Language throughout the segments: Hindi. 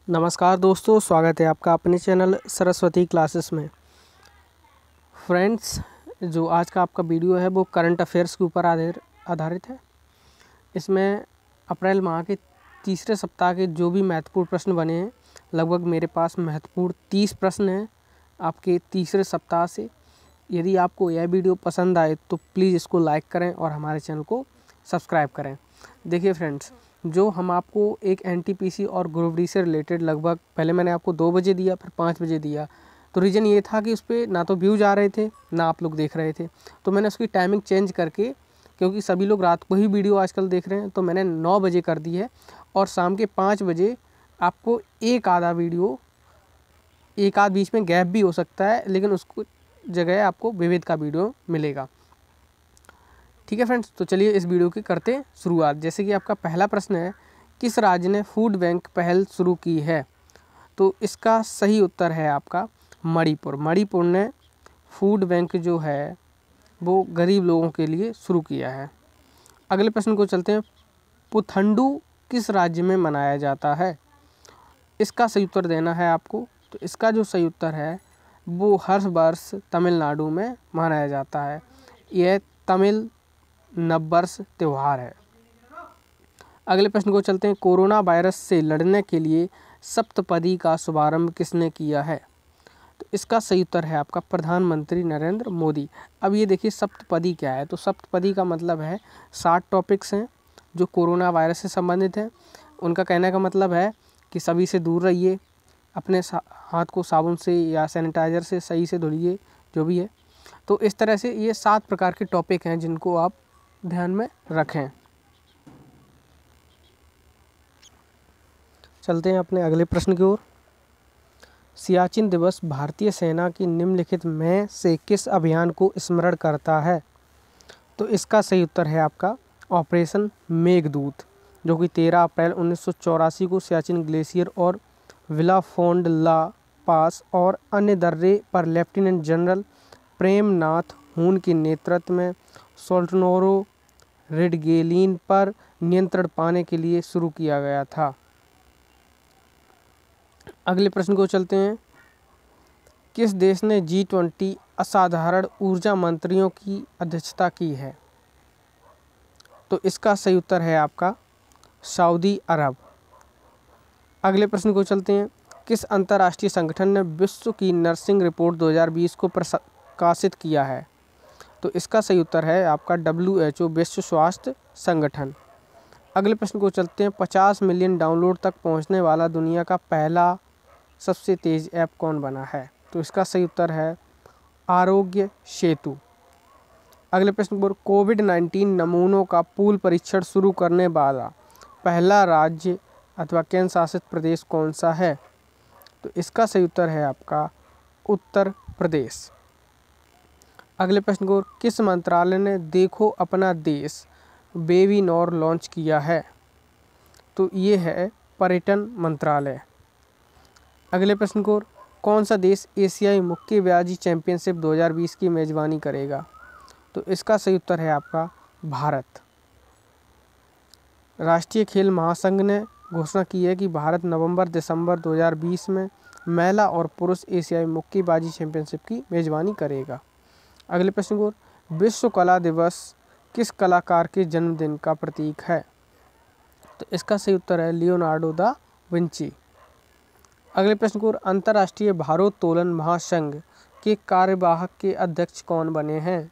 नमस्कार दोस्तों, स्वागत है आपका अपने चैनल सरस्वती क्लासेस में। फ्रेंड्स, जो आज का आपका वीडियो है वो करंट अफेयर्स के ऊपर आधारित है। इसमें अप्रैल माह के तीसरे सप्ताह के जो भी महत्वपूर्ण प्रश्न बने हैं, लगभग मेरे पास महत्वपूर्ण 30 प्रश्न हैं आपके तीसरे सप्ताह से। यदि आपको यह वीडियो पसंद आए तो प्लीज़ इसको लाइक करें और हमारे चैनल को सब्सक्राइब करें। देखिए फ्रेंड्स, जो हम आपको एक एनटीपीसी और ग्रुप डी से रिलेटेड लगभग पहले मैंने आपको 2 बजे दिया, फिर 5 बजे दिया। तो रीज़न ये था कि उस पर ना तो व्यूज़ आ रहे थे, ना आप लोग देख रहे थे। तो मैंने उसकी टाइमिंग चेंज करके, क्योंकि सभी लोग रात को ही वीडियो आजकल देख रहे हैं, तो मैंने 9 बजे कर दी है। और शाम के 5 बजे आपको एक आध बीच में गैप भी हो सकता है, लेकिन उसको जगह आपको विविध का वीडियो मिलेगा। ठीक है फ्रेंड्स, तो चलिए इस वीडियो की करते हैं शुरुआत। जैसे कि आपका पहला प्रश्न है, किस राज्य ने फूड बैंक पहल शुरू की है? तो इसका सही उत्तर है आपका मणिपुर। मणिपुर ने फूड बैंक जो है वो गरीब लोगों के लिए शुरू किया है। अगले प्रश्न को चलते हैं, पुथंडू किस राज्य में मनाया जाता है? इसका सही उत्तर देना है आपको। तो इसका जो सही उत्तर है वो हर वर्ष तमिलनाडु में मनाया जाता है। यह तमिल नववर्ष त्यौहार है। अगले प्रश्न को चलते हैं, कोरोना वायरस से लड़ने के लिए सप्तपदी का शुभारंभ किसने किया है? तो इसका सही उत्तर है आपका प्रधानमंत्री नरेंद्र मोदी। अब ये देखिए सप्तपदी क्या है। तो सप्तपदी का मतलब है 60 टॉपिक्स हैं जो कोरोना वायरस से संबंधित हैं। उनका कहने का मतलब है कि सभी से दूर रहिए, अपने हाथ को साबुन से या सैनिटाइज़र से सही से धुलिए, जो भी है। तो इस तरह से ये 7 प्रकार के टॉपिक हैं जिनको आप ध्यान में रखें। चलते हैं अपने अगले प्रश्न की ओर। सियाचिन दिवस भारतीय सेना की निम्नलिखित में से किस अभियान को स्मरण करता है? तो इसका सही उत्तर है आपका ऑपरेशन मेघदूत, जो कि 13 अप्रैल 1984 को सियाचिन ग्लेशियर और विलाफोंड ला पास और अन्य दर्रे पर लेफ्टिनेंट जनरल प्रेमनाथ हून के नेतृत्व में सोल्टनोरो रेडगेलिन पर नियंत्रण पाने के लिए शुरू किया गया था। अगले प्रश्न को चलते हैं, किस देश ने G20 असाधारण ऊर्जा मंत्रियों की अध्यक्षता की है? तो इसका सही उत्तर है आपका सऊदी अरब। अगले प्रश्न को चलते हैं, किस अंतर्राष्ट्रीय संगठन ने विश्व की नर्सिंग रिपोर्ट 2020 को प्रकाशित किया है? तो इसका सही उत्तर है आपका WHO, विश्व स्वास्थ्य संगठन। अगले प्रश्न को चलते हैं, 50 मिलियन डाउनलोड तक पहुंचने वाला दुनिया का पहला सबसे तेज ऐप कौन बना है? तो इसका सही उत्तर है आरोग्य सेतु। अगले प्रश्न पर, कोविड-19 नमूनों का पूल परीक्षण शुरू करने वाला पहला राज्य अथवा केंद्र शासित प्रदेश कौन सा है? तो इसका सही उत्तर है आपका उत्तर प्रदेश। अगले प्रश्न को, किस मंत्रालय ने देखो अपना देश वेबिनार लॉन्च किया है? तो ये है पर्यटन मंत्रालय। अगले प्रश्न को, कौन सा देश एशियाई मुक्केबाजी चैंपियनशिप 2020 की मेज़बानी करेगा? तो इसका सही उत्तर है आपका भारत। राष्ट्रीय खेल महासंघ ने घोषणा की है कि भारत नवंबर-दिसंबर 2020 में महिला और पुरुष एशियाई मुक्केबाजी चैंपियनशिप की मेज़बानी करेगा। अगले प्रश्न को, विश्व कला दिवस किस कलाकार के जन्मदिन का प्रतीक है? तो इसका सही उत्तर है लियोनार्डो दा विंची। अगले प्रश्न को, अंतर्राष्ट्रीय भारोत्तोलन महासंघ के कार्यवाहक के अध्यक्ष कौन बने हैं?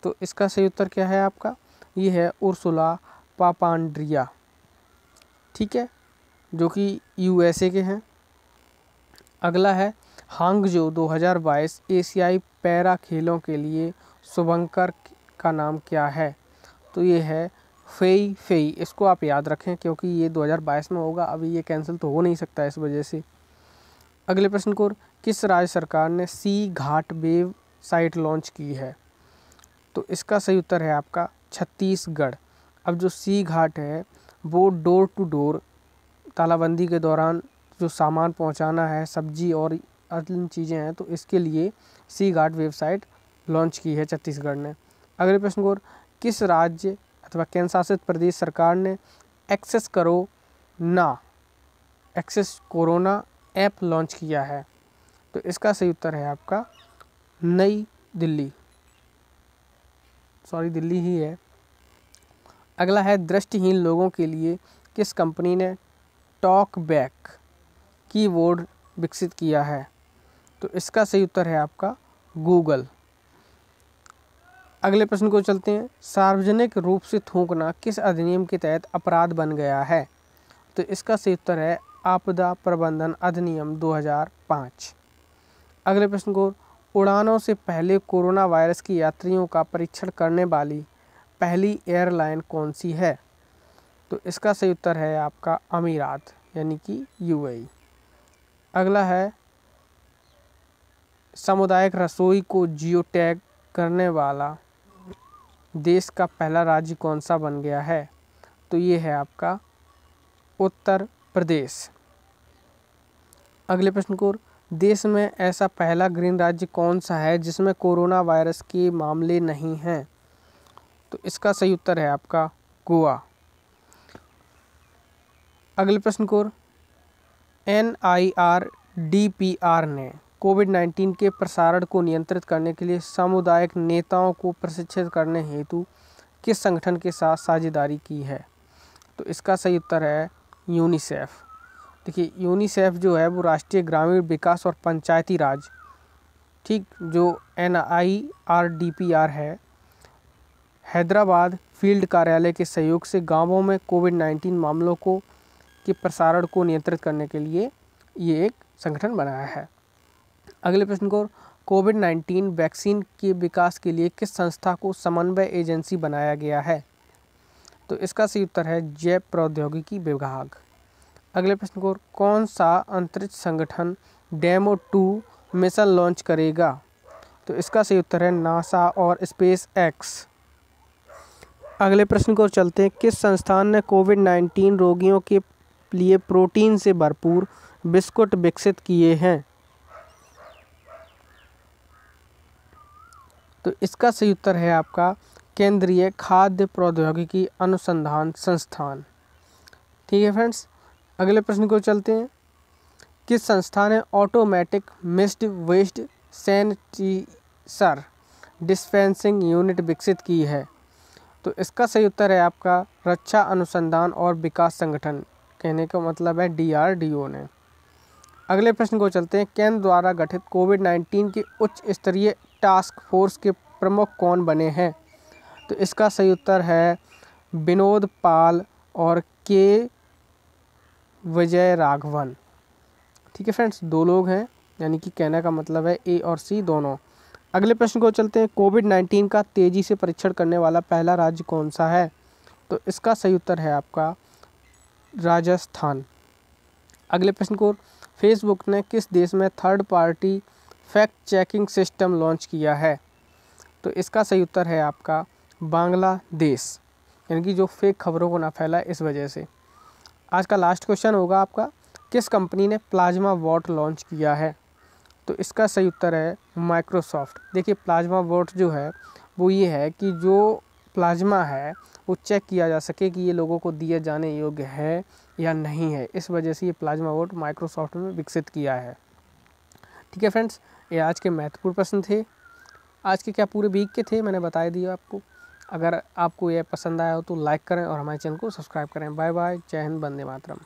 तो इसका सही उत्तर क्या है आपका? ये है उर्सुला पापांड्रिया। ठीक है, जो कि USA के हैं। अगला है, हांगजो 2022 एशियाई पैरा खेलों के लिए शुभंकर का नाम क्या है? तो ये है फेई फेई। इसको आप याद रखें क्योंकि ये 2022 में होगा, अभी ये कैंसिल तो हो नहीं सकता इस वजह से। अगले प्रश्न को, किस राज्य सरकार ने सी घाट वेब साइट लॉन्च की है? तो इसका सही उत्तर है आपका छत्तीसगढ़। अब जो सी घाट है वो डोर टू डोर तालाबंदी के दौरान जो सामान पहुंचाना है, सब्जी और अन्य चीज़ें हैं, तो इसके लिए सी घाट वेबसाइट लॉन्च की है छत्तीसगढ़ ने। अगले प्रश्न को, किस राज्य अथवा केंद्र शासित प्रदेश सरकार ने एक्सेस करो ना एक्सेस कोरोना ऐप लॉन्च किया है? तो इसका सही उत्तर है आपका नई दिल्ली, दिल्ली ही है। अगला है दृष्टिहीन लोगों के लिए किस कंपनी ने टॉक बैक कीबोर्ड विकसित किया है? तो इसका सही उत्तर है आपका गूगल। अगले प्रश्न को चलते हैं। सार्वजनिक रूप से थूकना किस अधिनियम के तहत अपराध बन गया है? तो इसका सही उत्तर है आपदा प्रबंधन अधिनियम 2005। अगले प्रश्न को, उड़ानों से पहले कोरोना वायरस की यात्रियों का परीक्षण करने वाली पहली एयरलाइन कौन सी है? तो इसका सही उत्तर है आपका अमीरात यानी कि यूएई। अगला है सामुदायिक रसोई को जियो टैग करने वाला देश का पहला राज्य कौन सा बन गया है? तो ये है आपका उत्तर प्रदेश। अगले प्रश्न को, देश में ऐसा पहला ग्रीन राज्य कौन सा है जिसमें कोरोना वायरस के मामले नहीं हैं? तो इसका सही उत्तर है आपका गोवा। अगले प्रश्न को, NIRDPR ने कोविड-19 के प्रसारण को नियंत्रित करने के लिए सामुदायिक नेताओं को प्रशिक्षित करने हेतु किस संगठन के साथ साझेदारी की है? तो इसका सही उत्तर है यूनिसेफ। देखिए यूनिसेफ जो है वो राष्ट्रीय ग्रामीण विकास और पंचायती राज, ठीक, जो NIRDPR है, हैदराबाद फील्ड कार्यालय के सहयोग से गांवों में कोविड-19 मामलों के प्रसारण को नियंत्रित करने के लिए ये एक संगठन बनाया है। अगले प्रश्न को, कोविड-19 वैक्सीन के विकास के लिए किस संस्था को समन्वय एजेंसी बनाया गया है? तो इसका सही उत्तर है जैव प्रौद्योगिकी विभाग। अगले प्रश्न को, कौन सा अंतरिक्ष संगठन डेमो 2 मिशन लॉन्च करेगा? तो इसका सही उत्तर है नासा और स्पेस एक्स। अगले प्रश्न को चलते हैं। किस संस्थान ने कोविड-19 रोगियों के लिए प्रोटीन से भरपूर बिस्कुट विकसित किए हैं? तो इसका सही उत्तर है आपका केंद्रीय खाद्य प्रौद्योगिकी अनुसंधान संस्थान। ठीक है फ्रेंड्स, अगले प्रश्न को चलते हैं। किस संस्था ने automatic mixed waste sanitiser dispensing unit विकसित की है? तो इसका सही उत्तर है आपका रक्षा अनुसंधान और विकास संगठन, कहने का मतलब है DRDO ने। अगले प्रश्न को चलते हैं। केंद्र द्वारा गठित कोविड-19 के उच्च स्तरीय टास्क फोर्स के प्रमुख कौन बने हैं? तो इसका सही उत्तर है विनोद पाल और के विजय राघवन। ठीक है फ्रेंड्स, 2 लोग हैं, यानी कि कहने का मतलब है A और C दोनों। अगले प्रश्न को चलते हैं। कोविड-19 का तेजी से परीक्षण करने वाला पहला राज्य कौन सा है? तो इसका सही उत्तर है आपका राजस्थान। अगले प्रश्न को, फेसबुक ने किस देश में third party fact checking system launch किया है? तो इसका सही उत्तर है आपका बांग्लादेश, यानी कि जो फेक खबरों को ना फैलाए इस वजह से। आज का लास्ट क्वेश्चन होगा आपका, किस कंपनी ने प्लाज्मा वॉट लॉन्च किया है? तो इसका सही उत्तर है माइक्रोसॉफ्ट। देखिए प्लाज्मा वॉट जो है वो ये है कि जो प्लाज्मा है वो चेक किया जा सके कि ये लोगों को दिए जाने योग्य है या नहीं है, इस वजह से ये प्लाज्मा वॉट माइक्रोसॉफ्ट में विकसित किया है। ठीक है फ्रेंड्स, ये आज के महत्वपूर्ण प्रश्न थे। आज के क्या पूरे वीक के थे, मैंने बता दिया आपको। अगर आपको यह पसंद आया हो तो लाइक करें और हमारे चैनल को सब्सक्राइब करें। बाय बाय, जय हिंद, वंदे मातरम।